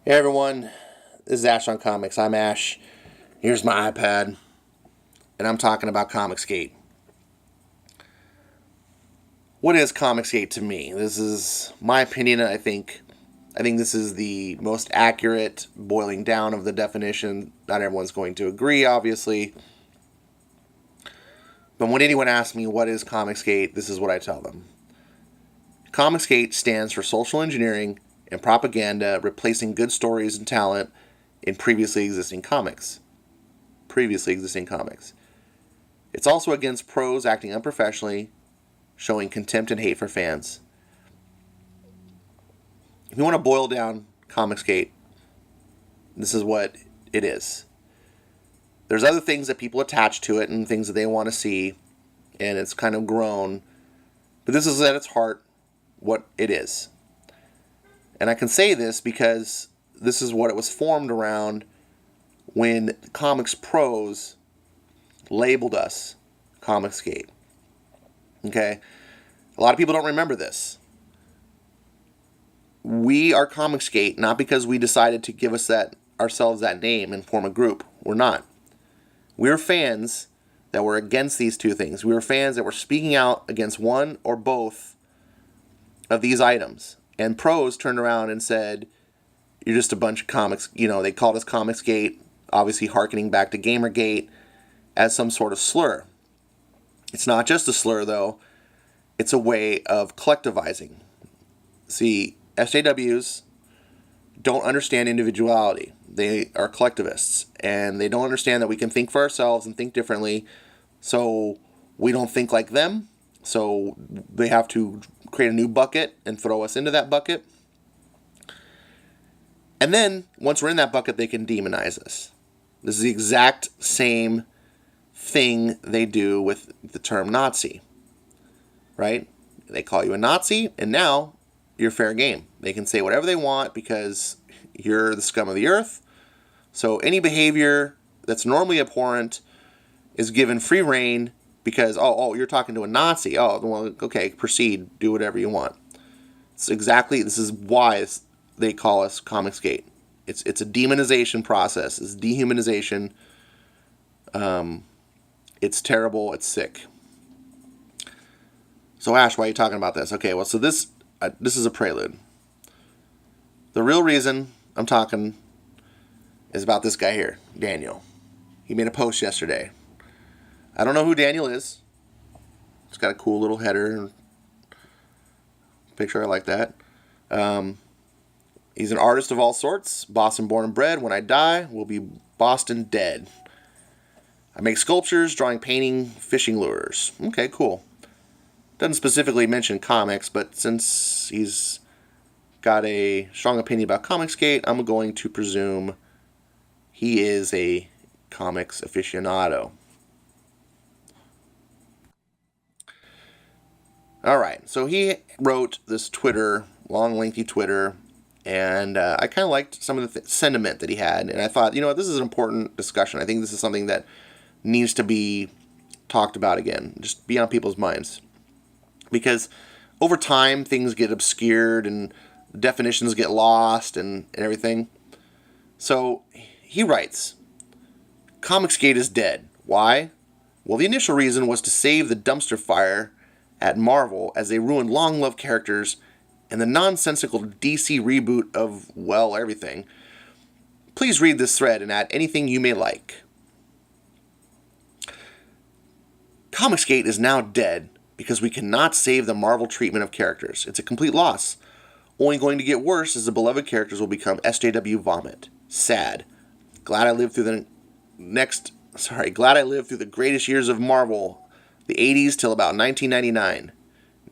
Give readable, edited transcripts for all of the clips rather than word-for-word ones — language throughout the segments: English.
Hey everyone, this is Ash on Comics. I'm Ash. Here's my iPad, and I'm talking about Comicsgate. What is Comicsgate to me? This is my opinion. I think this is the most accurate boiling down of the definition. Not everyone's going to agree, obviously. But when anyone asks me what is Comicsgate, this is what I tell them. Comicsgate stands for social engineering and propaganda replacing good stories and talent in previously existing comics. It's also against pros acting unprofessionally, showing contempt and hate for fans. If you want to boil down Comicsgate, this is what it is. There's other things that people attach to it and things that they want to see, and it's kind of grown. But this is at its heart what it is. And I can say this because this is what it was formed around when comics pros labeled us Comicsgate. Okay? A lot of people don't remember this. We are Comicsgate not because we decided to give ourselves that name and form a group. We're not. We're fans that were against these two things. We were fans that were speaking out against one or both of these items. And pros turned around and said, you're just a bunch of comics. They called us Comicsgate, obviously hearkening back to Gamergate as some sort of slur. It's not just a slur, though. It's a way of collectivizing. See, SJWs don't understand individuality. They are collectivists, and they don't understand that we can think for ourselves and think differently. So we don't think like them. So they have to create a new bucket and throw us into that bucket. And then, once we're in that bucket, they can demonize us. This is the exact same thing they do with the term Nazi. Right? They call you a Nazi, and now you're fair game. They can say whatever they want because you're the scum of the earth. So any behavior that's normally abhorrent is given free rein because, you're talking to a Nazi. Oh, well, okay, proceed. Do whatever you want. This is why they call us Comicsgate. It's a demonization process. It's dehumanization. It's terrible. It's sick. So, Ash, why are you talking about this? Okay, well, so this is a prelude. The real reason I'm talking is about this guy here, Daniel. He made a post yesterday. I don't know who Daniel is. It's got a cool little header picture. I like that. He's an artist of all sorts. Boston born and bred. When I die, will be Boston dead. I make sculptures, drawing, painting, fishing lures. Okay, cool. Doesn't specifically mention comics, but since he's got a strong opinion about Comicsgate, I'm going to presume he is a comics aficionado. Alright, so he wrote this long lengthy Twitter, and I kind of liked some of the sentiment that he had, and I thought, this is an important discussion. I think this is something that needs to be talked about again, just be on people's minds. Because over time, things get obscured, and definitions get lost, and everything. So, he writes, Comicsgate is dead. Why? Well, the initial reason was to save the dumpster fire at Marvel as they ruined long-loved characters and the nonsensical DC reboot of, everything. Please read this thread and add anything you may like. Comicsgate is now dead because we cannot save the Marvel treatment of characters. It's a complete loss. Only going to get worse as the beloved characters will become SJW vomit. Sad. Glad I lived through the greatest years of Marvel, the 80s till about 1999.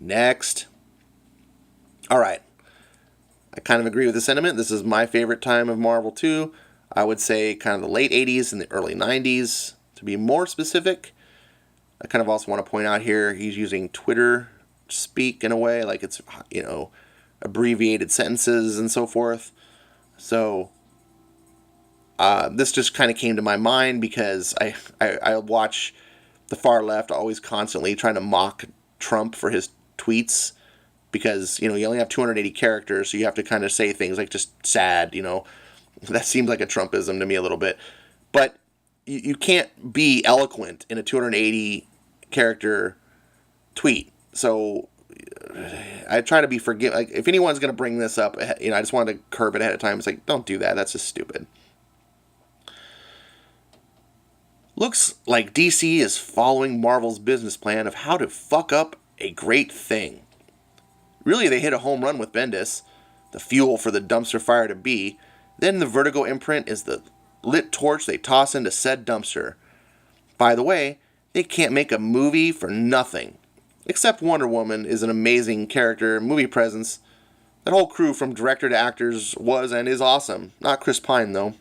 Next. Alright. I kind of agree with the sentiment. This is my favorite time of Marvel too. I would say kind of the late 80s and the early 90s. To be more specific, I kind of also want to point out here, he's using Twitter speak in a way, like it's, abbreviated sentences and so forth. So, this just kind of came to my mind because I watch the far left always constantly trying to mock Trump for his tweets because, you only have 280 characters, so you have to kind of say things like just sad, That seems like a Trumpism to me a little bit. But you can't be eloquent in a 280 character tweet. So I try to be forgiving. Like, if anyone's going to bring this up, I just wanted to curb it ahead of time. It's like, don't do that. That's just stupid. Looks like DC is following Marvel's business plan of how to fuck up a great thing. Really, they hit a home run with Bendis, the fuel for the dumpster fire to be. Then the Vertigo imprint is the lit torch they toss into said dumpster. By the way, they can't make a movie for nothing. Except Wonder Woman is an amazing character, movie presence. That whole crew from director to actors was and is awesome. Not Chris Pine, though.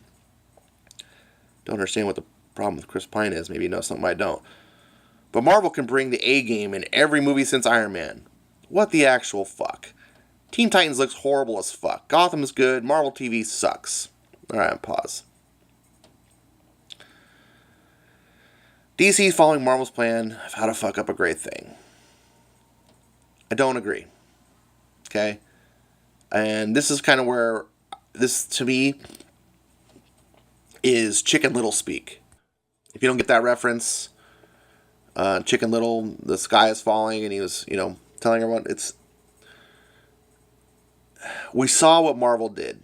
Don't understand what the problem with Chris Pine is. Maybe you know something I don't. But Marvel can bring the A game in every movie since Iron Man. What the actual fuck? Teen Titans looks horrible as fuck. Gotham's good. Marvel TV sucks. Alright, pause. DC's following Marvel's plan of how to fuck up a great thing. I don't agree. Okay? And this is kind of where this, to me, is Chicken Little speak. If you don't get that reference, Chicken Little, the sky is falling, and he was, telling everyone, we saw what Marvel did.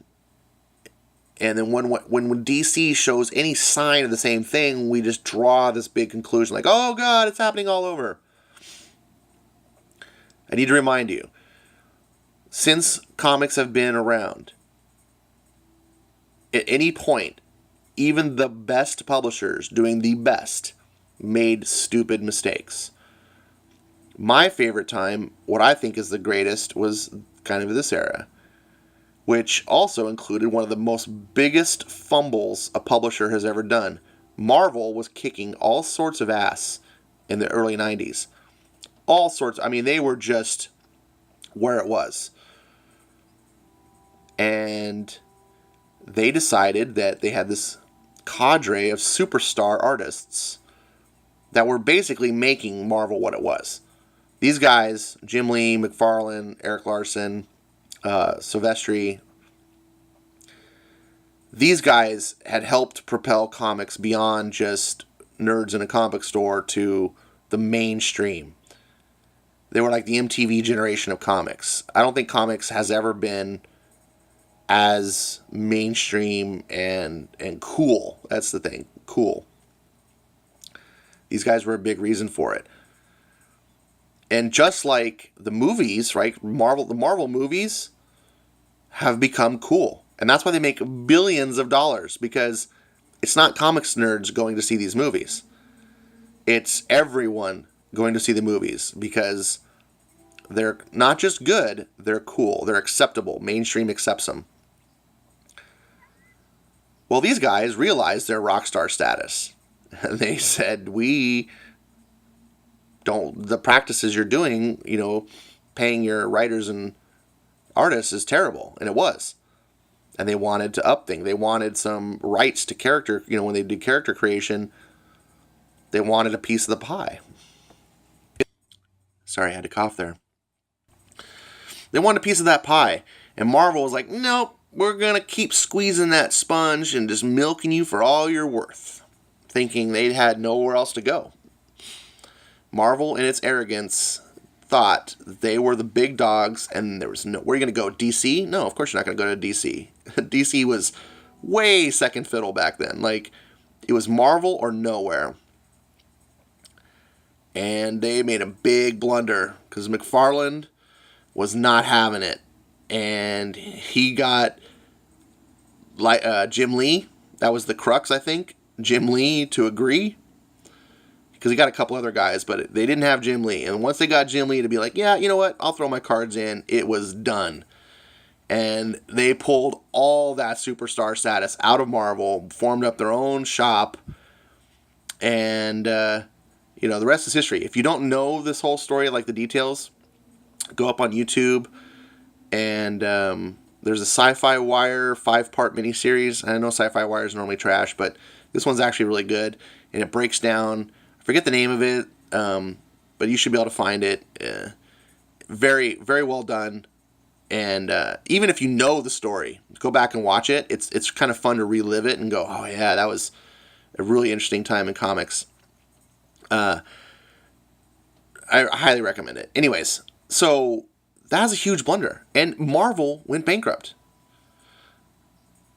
And then when DC shows any sign of the same thing, we just draw this big conclusion like, oh God, it's happening all over. I need to remind you, since comics have been around, at any point, even the best publishers doing the best made stupid mistakes. My favorite time, what I think is the greatest, was kind of this era, which also included one of the most biggest fumbles a publisher has ever done. Marvel was kicking all sorts of ass in the early 90s. All sorts. I mean, they were just where it was. And they decided that they had this cadre of superstar artists that were basically making Marvel what it was. These guys, Jim Lee, McFarlane, Eric Larson, Silvestri, these guys had helped propel comics beyond just nerds in a comic store to the mainstream. They were like the MTV generation of comics. I don't think comics has ever been as mainstream and cool. That's the thing. Cool. These guys were a big reason for it. And just like the movies, right? The Marvel movies have become cool. And that's why they make billions of dollars, because it's not comics nerds going to see these movies. It's everyone going to see the movies because they're not just good, they're cool, they're acceptable. Mainstream accepts them. Well, these guys realized their rock star status. They said, the practices you're doing, paying your writers and artists is terrible. And it was. And they wanted to up things. They wanted some rights to character, when they did character creation, they wanted a piece of the pie. Sorry, I had to cough there. They wanted a piece of that pie. And Marvel was like, nope, we're going to keep squeezing that sponge and just milking you for all you're worth. Thinking they had nowhere else to go. Marvel, in its arrogance, thought they were the big dogs and there was no... Where are you going to go? DC? No, of course you're not going to go to DC. DC was way second fiddle back then. Like, it was Marvel or nowhere. And they made a big blunder because McFarlane was not having it. And he got Jim Lee. That was the crux, I think. Jim Lee to agree. Because he got a couple other guys, but they didn't have Jim Lee. And once they got Jim Lee to be like, yeah, you know what? I'll throw my cards in. It was done. And they pulled all that superstar status out of Marvel, formed up their own shop. And, the rest is history. If you don't know this whole story, like the details, go up on YouTube. And there's a Sci-Fi Wire 5-part miniseries. I know Sci-Fi Wire is normally trash, but this one's actually really good. And it breaks down... I forget the name of it, but you should be able to find it. Very, very well done. And even if you know the story, go back and watch it. It's kind of fun to relive it and go, oh yeah, that was a really interesting time in comics. I highly recommend it. Anyways, so that was a huge blunder, and Marvel went bankrupt.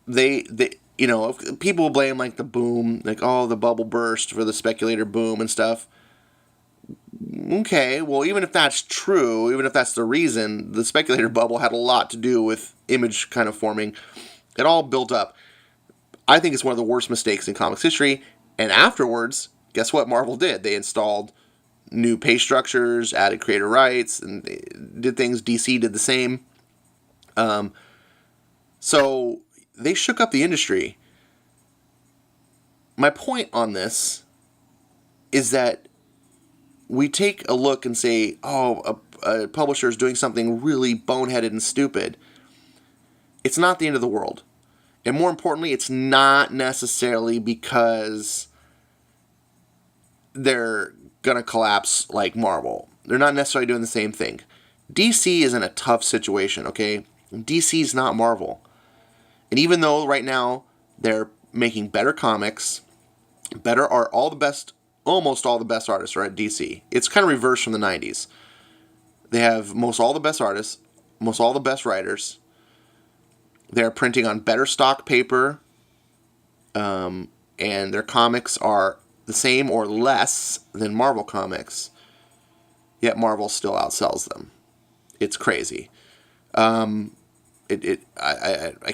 They people blame like the boom, like oh the bubble burst for the speculator boom and stuff. Okay, well, even if that's true, even if that's the reason, the speculator bubble had a lot to do with Image kind of forming. It all built up. I think it's one of the worst mistakes in comics history. And afterwards, guess what Marvel did? They installed new pay structures, added creator rights, and they did things. DC did the same. So they shook up the industry. My point on this is that we take a look and say, oh, a publisher is doing something really boneheaded and stupid. It's not the end of the world. And more importantly, it's not necessarily because they're going to collapse like Marvel. They're not necessarily doing the same thing. DC is in a tough situation, okay? DC is not Marvel. And even though right now they're making better comics, better art, almost all the best artists are at DC. It's kind of reversed from the 90s. They have most all the best artists, most all the best writers. They're printing on better stock paper, and their comics are the same or less than Marvel comics. Yet Marvel still outsells them. It's crazy. I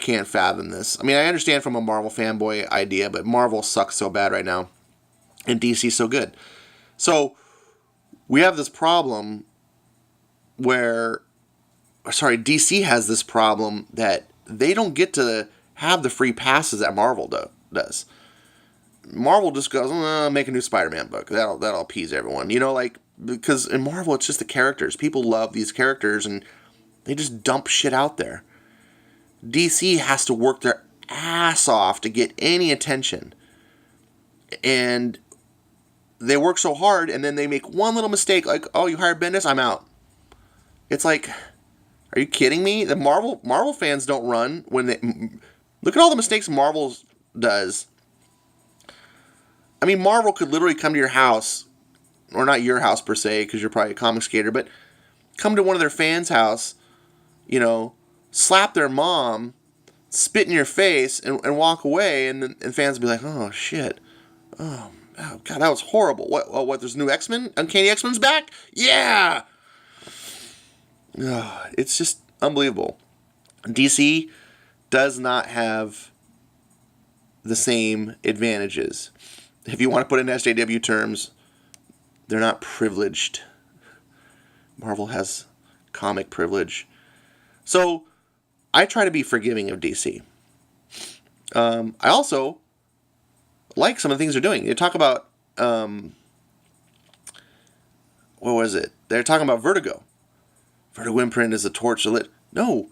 can't fathom this. I mean, I understand from a Marvel fanboy idea, but Marvel sucks so bad right now, and DC's so good. So we have this problem where, DC has this problem that they don't get to have the free passes that Marvel does. Marvel just goes, make a new Spider-Man book. That'll appease everyone. Because in Marvel, it's just the characters. People love these characters, and they just dump shit out there. DC has to work their ass off to get any attention. And they work so hard, and then they make one little mistake, like, oh, you hired Bendis? I'm out. It's like, are you kidding me? The Marvel fans don't run when they... Look at all the mistakes Marvel does. I mean, Marvel could literally come to your house, or not your house per se, because you're probably a Comicsgater, but come to one of their fans' house, slap their mom, spit in your face, and walk away, and fans will be like, oh, shit. Oh, God, that was horrible. What, there's new X-Men? Uncanny X-Men's back? Yeah! It's just unbelievable. DC does not have the same advantages. If you want to put in SJW terms, they're not privileged. Marvel has comic privilege. So, I try to be forgiving of DC. I also like some of the things they're doing. They talk about, what was it? They're talking about Vertigo. Vertigo imprint is a torch lit. No,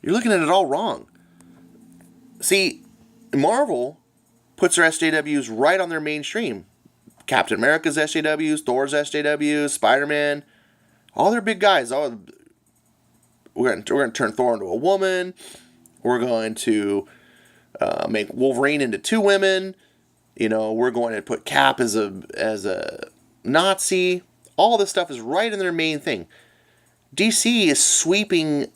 you're looking at it all wrong. See, Marvel puts their SJWs right on their mainstream. Captain America's SJWs, Thor's SJWs, Spider-Man, all their big guys. We're going to turn Thor into a woman. We're going to make Wolverine into two women. We're going to put Cap as a Nazi. All this stuff is right in their main thing. DC is sweeping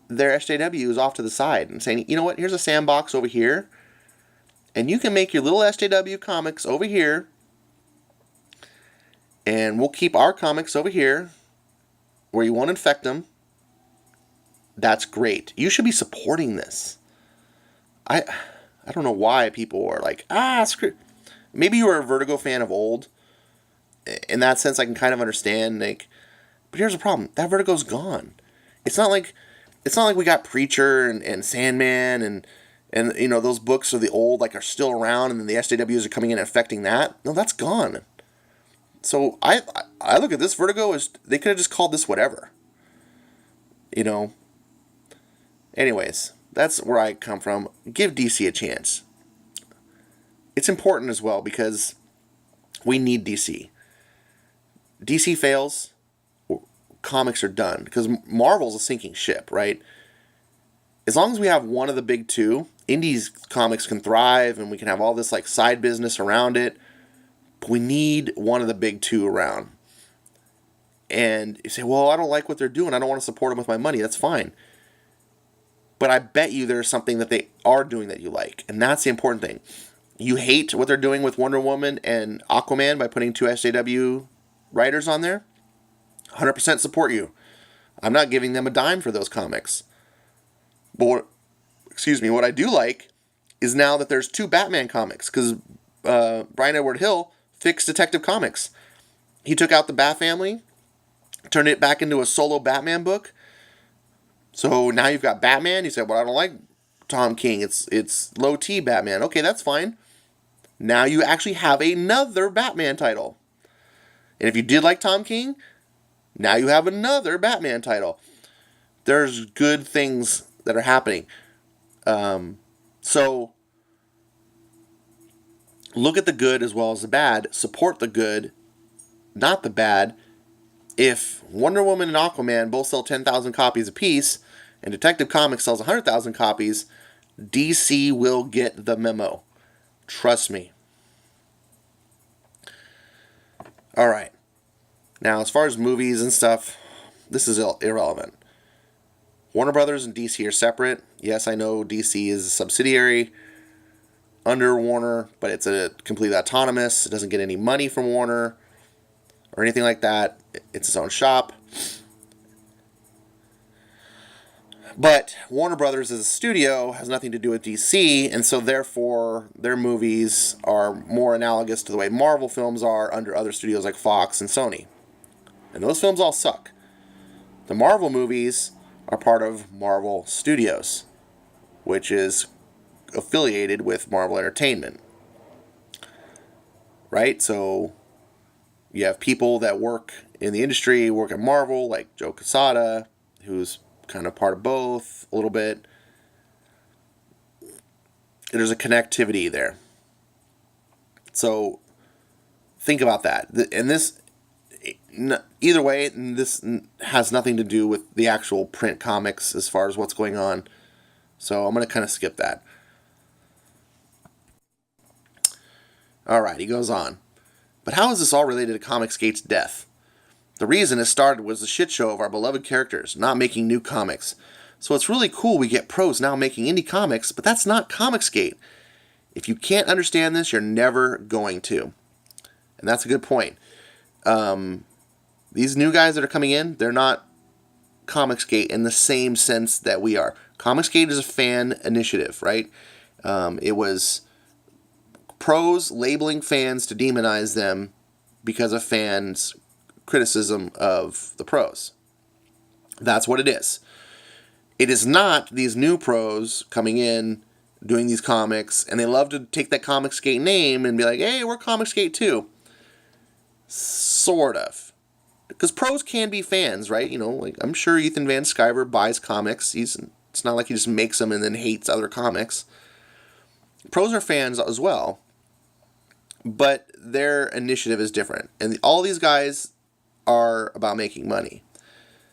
their SJWs off to the side and saying, you know what, here's a sandbox over here, and you can make your little SJW comics over here, and we'll keep our comics over here where you won't infect them. That's great. You should be supporting this. I don't know why people are like, screw. Maybe you were a Vertigo fan of old. In that sense, I can kind of understand, but here's the problem. That Vertigo's gone. It's not like we got Preacher and Sandman and those books of the old are still around, and then the SJWs are coming in and affecting that. No, that's gone. So I look at this Vertigo as they could have just called this whatever. Anyways, that's where I come from. Give DC a chance. It's important as well because we need DC. DC fails, comics are done, because Marvel's a sinking ship, right? As long as we have one of the big two, indies comics can thrive and we can have all this like side business around it. But we need one of the big two around. And you say, well, I don't like what they're doing. I don't want to support them with my money. That's fine. But I bet you there's something that they are doing that you like. And that's the important thing. You hate what they're doing with Wonder Woman and Aquaman by putting two SJW writers on there? 100% support you. I'm not giving them a dime for those comics. But what I do like is now that there's two Batman comics, because Brian Edward Hill fixed Detective Comics. He took out the Bat family, turned it back into a solo Batman book. So now you've got Batman. You said, well, I don't like Tom King. It's low T Batman. Okay, that's fine. Now you actually have another Batman title. And if you did like Tom King, now you have another Batman title. There's good things that are happening. So look at the good as well as the bad. Support the good, not the bad. If Wonder Woman and Aquaman both sell 10,000 copies apiece, and Detective Comics sells 100,000 copies, DC will get the memo. Trust me. All right. Now, as far as movies and stuff, this is irrelevant. Warner Brothers and DC are separate. Yes, I know DC is a subsidiary under Warner, but it's a completely autonomous. It doesn't get any money from Warner or anything like that. It's its own shop. But Warner Brothers as a studio has nothing to do with DC, and so therefore their movies are more analogous to the way Marvel films are under other studios like Fox and Sony. And those films all suck. The Marvel movies are part of Marvel Studios, which is affiliated with Marvel Entertainment. Right? So you have people that work in the industry, work at Marvel, like Joe Quesada, who's kind of part of both a little bit. There's a connectivity there. So think about that. And this, either way, this has nothing to do with the actual print comics as far as what's going on. So I'm going to kind of skip that. Alright, he goes on. But how is this all related to Comicsgate's death? The reason it started was the shit show of our beloved characters not making new comics. So it's really cool we get pros now making indie comics, but that's not Comicsgate. If you can't understand this, you're never going to. And that's a good point. These new guys that are coming in, they're not Comicsgate in the same sense that we are. Comicsgate is a fan initiative, right? It was pros labeling fans to demonize them because of fans' criticism of the pros. That's what it is. It is not these new pros coming in, doing these comics, and they love to take that Comicsgate name and be like, hey, we're Comicsgate too. Sort of. Because pros can be fans, right? You know, like I'm sure Ethan Van Sciver buys comics. It's not like he just makes them and then hates other comics. Pros are fans as well. But their initiative is different. And all these guys are about making money.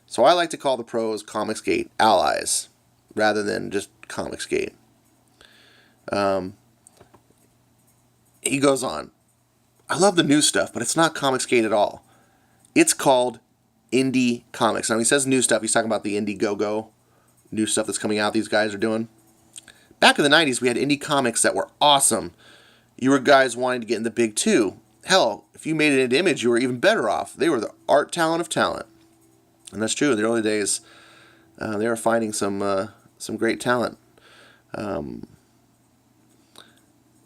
So I like to call the pros Comicsgate allies rather than just Comicsgate. He goes on. I love the new stuff, but it's not Comicsgate at all. It's called indie comics. Now, when he says new stuff, he's talking about the Indiegogo, new stuff that's coming out these guys are doing. Back in the 90s, we had indie comics that were awesome. You were guys wanting to get in the big two. Hell, if you made it into Image, you were even better off. They were the art talent of talent. And that's true. In the early days, they were finding some great talent.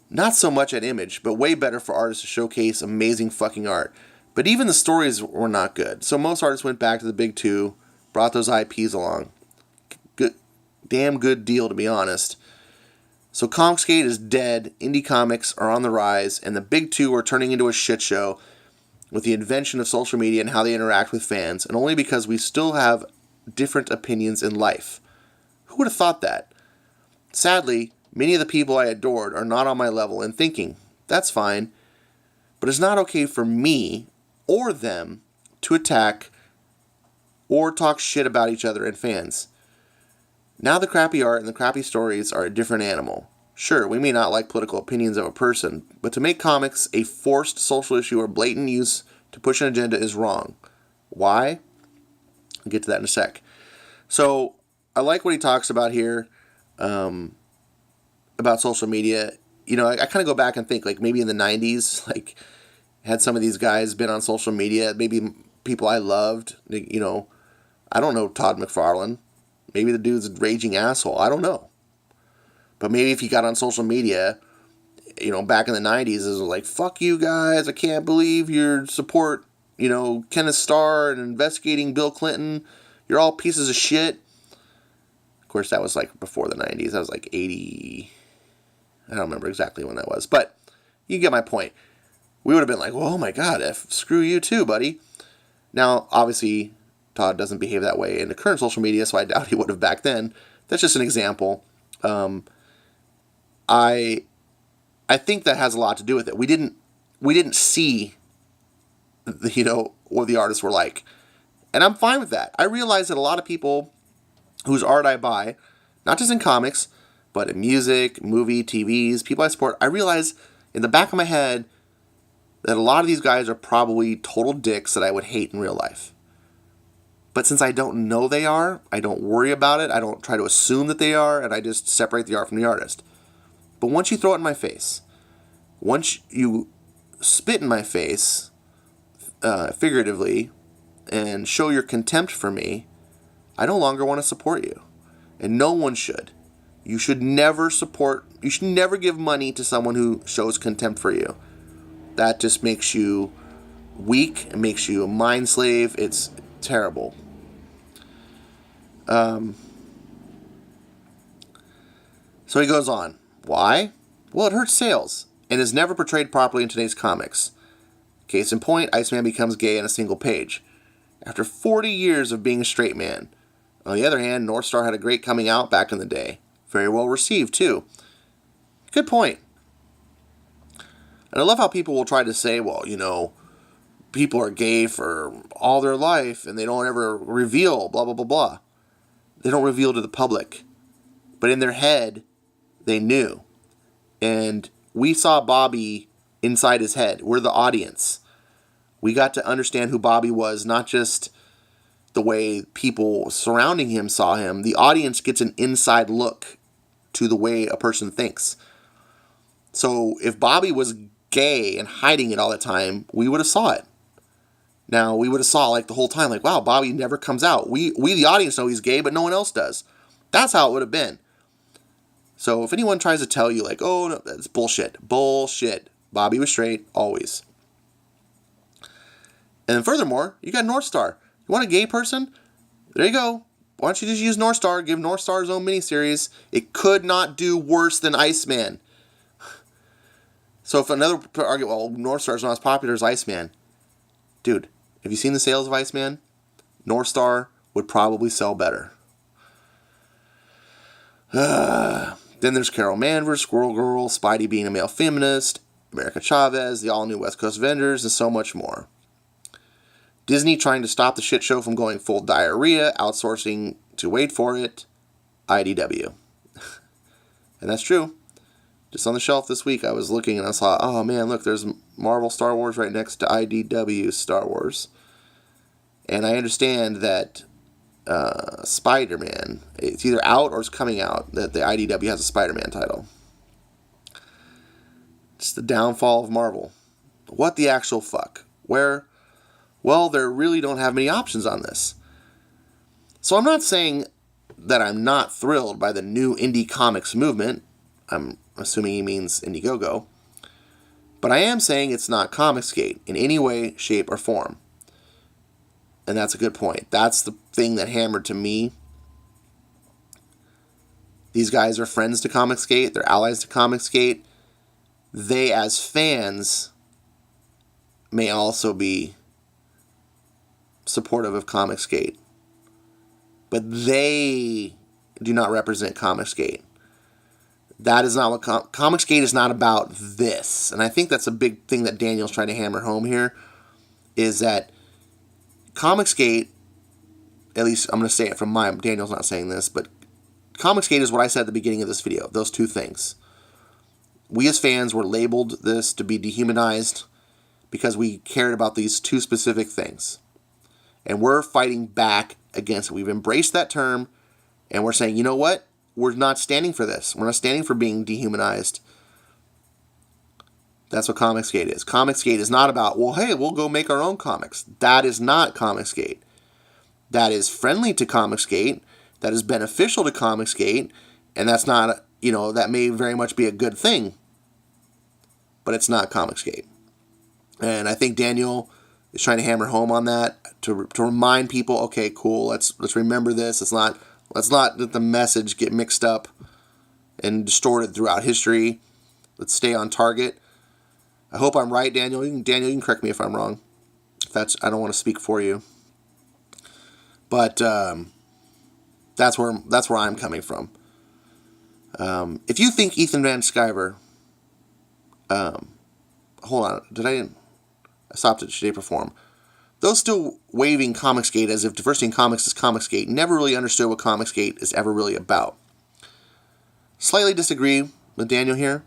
Not so much at Image, but way better for artists to showcase amazing fucking art. But even the stories were not good. So most artists went back to the big two, brought those IPs along. Good, damn good deal, to be honest. So Comicsgate is dead, indie comics are on the rise, and the big two are turning into a shit show with the invention of social media and how they interact with fans, and only because we still have different opinions in life. Who would have thought that? Sadly, many of the people I adored are not on my level in thinking. That's fine, but it's not okay for me or them to attack or talk shit about each other and fans. Now the crappy art and the crappy stories are a different animal. Sure, we may not like political opinions of a person, but to make comics a forced social issue or blatant use to push an agenda is wrong. Why? I'll get to that in a sec. So, I like what he talks about here, about social media. You know, I kind of go back and think, like, maybe in the 90s, like, had some of these guys been on social media, maybe people I loved, you know, I don't know Todd McFarlane. Maybe the dude's a raging asshole. I don't know. But maybe if he got on social media, you know, back in the 90s, it was like, fuck you guys, I can't believe your support, you know, Kenneth Starr and investigating Bill Clinton. You're all pieces of shit. Of course, that was like before the 90s. That was like 80. I don't remember exactly when that was. But you get my point. We would have been like, well, oh my God, screw you too, buddy. Now, obviously, Todd doesn't behave that way in the current social media, so I doubt he would have back then. That's just an example. I think that has a lot to do with it. We didn't see, you know, what the artists were like. And I'm fine with that. I realize that a lot of people whose art I buy, not just in comics, but in music, movie, TVs, people I support, I realize in the back of my head that a lot of these guys are probably total dicks that I would hate in real life. But since I don't know they are, I don't worry about it, I don't try to assume that they are, and I just separate the art from the artist. But once you throw it in my face, once you spit in my face, figuratively, and show your contempt for me, I no longer want to support you. And no one should. You should never give money to someone who shows contempt for you. That just makes you weak. It makes you a mind slave. It's terrible. So he goes on. Why? Well, it hurts sales and is never portrayed properly in today's comics. Case in point, Iceman becomes gay in a single page. After 40 years of being a straight man. On the other hand, North Star had a great coming out back in the day. Very well received, too. Good point. And I love how people will try to say, well, you know, people are gay for all their life and they don't ever reveal, blah, blah, blah, blah. They don't reveal to the public. But in their head, they knew. And we saw Bobby inside his head. We're the audience. We got to understand who Bobby was, not just the way people surrounding him saw him. The audience gets an inside look to the way a person thinks. So if Bobby was gay and hiding it all the time, we would have saw it. Now, we would have saw like the whole time, like, wow, Bobby never comes out. We the audience know he's gay, but no one else does. That's how it would have been. So if anyone tries to tell you like, oh, no, that's bullshit. Bullshit. Bobby was straight, always. And then furthermore, you got North Star. You want a gay person? There you go. Why don't you just use North Star, give North Star his own miniseries. It could not do worse than Iceman. So if another argue, well, North Star is not as popular as Iceman. Dude, have you seen the sales of Iceman? North Star would probably sell better. Then there's Carol Manvers, Squirrel Girl, Spidey being a male feminist, America Chavez, the all-new West Coast Vendors, and so much more. Disney trying to stop the shit show from going full diarrhea, outsourcing to wait for it, IDW. And that's true. Just on the shelf this week, I was looking and I saw, oh man, look, there's Marvel Star Wars right next to IDW Star Wars. And I understand that Spider-Man, it's either out or it's coming out, that the IDW has a Spider-Man title. It's the downfall of Marvel. What the actual fuck? Where? Well, they really don't have many options on this. So I'm not saying that I'm not thrilled by the new indie comics movement. I'm assuming he means Indiegogo. But I am saying it's not Comicsgate in any way, shape, or form. And that's a good point. That's the thing that hammered to me. These guys are friends to Comicsgate. They're allies to Comicsgate. They, as fans, may also be supportive of Comicsgate. But they do not represent Comicsgate. That is not what Comicsgate is not about this. And I think that's a big thing that Daniel's trying to hammer home here, is that Comicsgate at least I'm going to say it from Daniel's not saying this, but Comicsgate is what I said at the beginning of this video, those two things. We as fans were labeled this to be dehumanized because we cared about these two specific things. And we're fighting back against it. We've embraced that term, and we're saying, you know what? We're not standing for this. We're not standing for being dehumanized. That's what Comicsgate is. Comicsgate is not about, well, hey, we'll go make our own comics. That is not Comicsgate. That is friendly to Comicsgate. That is beneficial to Comicsgate. And that's not, that may very much be a good thing. But it's not Comicsgate. And I think Daniel is trying to hammer home on that to remind people, okay, cool, let's remember this. Let's not let the message get mixed up and distorted throughout history. Let's stay on target. I hope I'm right, Daniel. You can correct me if I'm wrong. I don't want to speak for you. But that's where I'm coming from. If you think Ethan Van Sciver, hold on, I stopped at Today Perform. Those still waving Comicsgate as if Diversity in Comics is Comicsgate never really understood what Comicsgate is ever really about. Slightly disagree with Daniel here.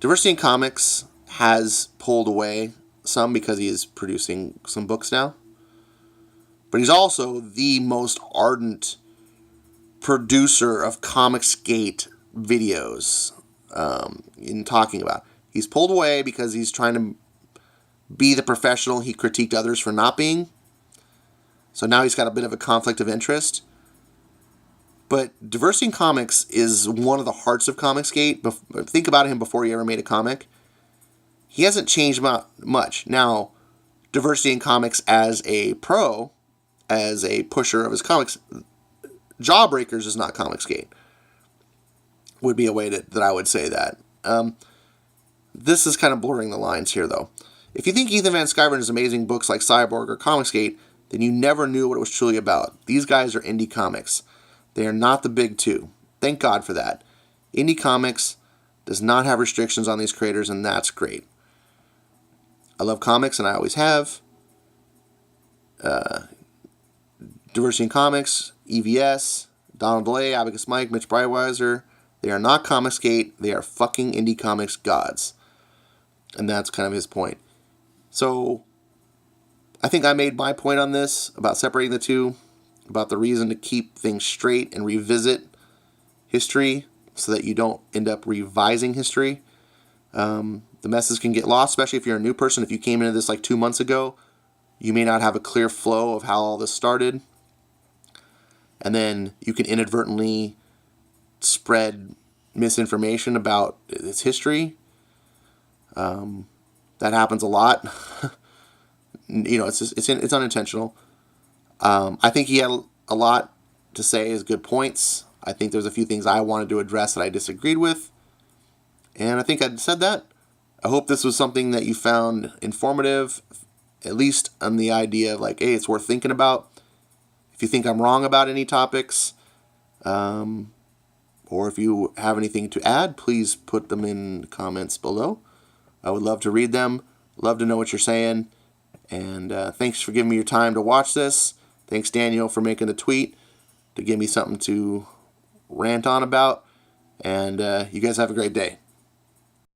Diversity in Comics has pulled away some because he is producing some books now. But he's also the most ardent producer of Comicsgate videos in talking about. He's pulled away because he's trying to be the professional he critiqued others for not being. So now he's got a bit of a conflict of interest. But Diversity in Comics is one of the hearts of Comicsgate. Think about him before he ever made a comic. He hasn't changed much. Now, Diversity in Comics as a pro, as a pusher of his comics, Jawbreakers is not Comicsgate. Would be a way that I would say that. This is kind of blurring the lines here, though. If you think Ethan Van Sciver has amazing books like Cyborg or Comicsgate, then you never knew what it was truly about. These guys are indie comics. They are not the big two. Thank God for that. Indie comics does not have restrictions on these creators, and that's great. I love comics, and I always have. Diversity in Comics, EVS, Donald DeLay, Abacus Mike, Mitch Breitweiser. They are not Comicsgate. They are fucking indie comics gods. And that's kind of his point. So, I think I made my point on this about separating the two, about the reason to keep things straight and revisit history so that you don't end up revising history. The message can get lost, especially if you're a new person. If you came into this like 2 months ago, you may not have a clear flow of how all this started. And then you can inadvertently spread misinformation about its history. That happens a lot. It's unintentional. I think he had a lot to say as good points. I think there's a few things I wanted to address that I disagreed with. And I think I said that. I hope this was something that you found informative, at least on the idea of like, hey, it's worth thinking about. If you think I'm wrong about any topics, or if you have anything to add, please put them in the comments below. I would love to read them, love to know what you're saying, and thanks for giving me your time to watch this. Thanks, Daniel, for making the tweet to give me something to rant on about, and you guys have a great day.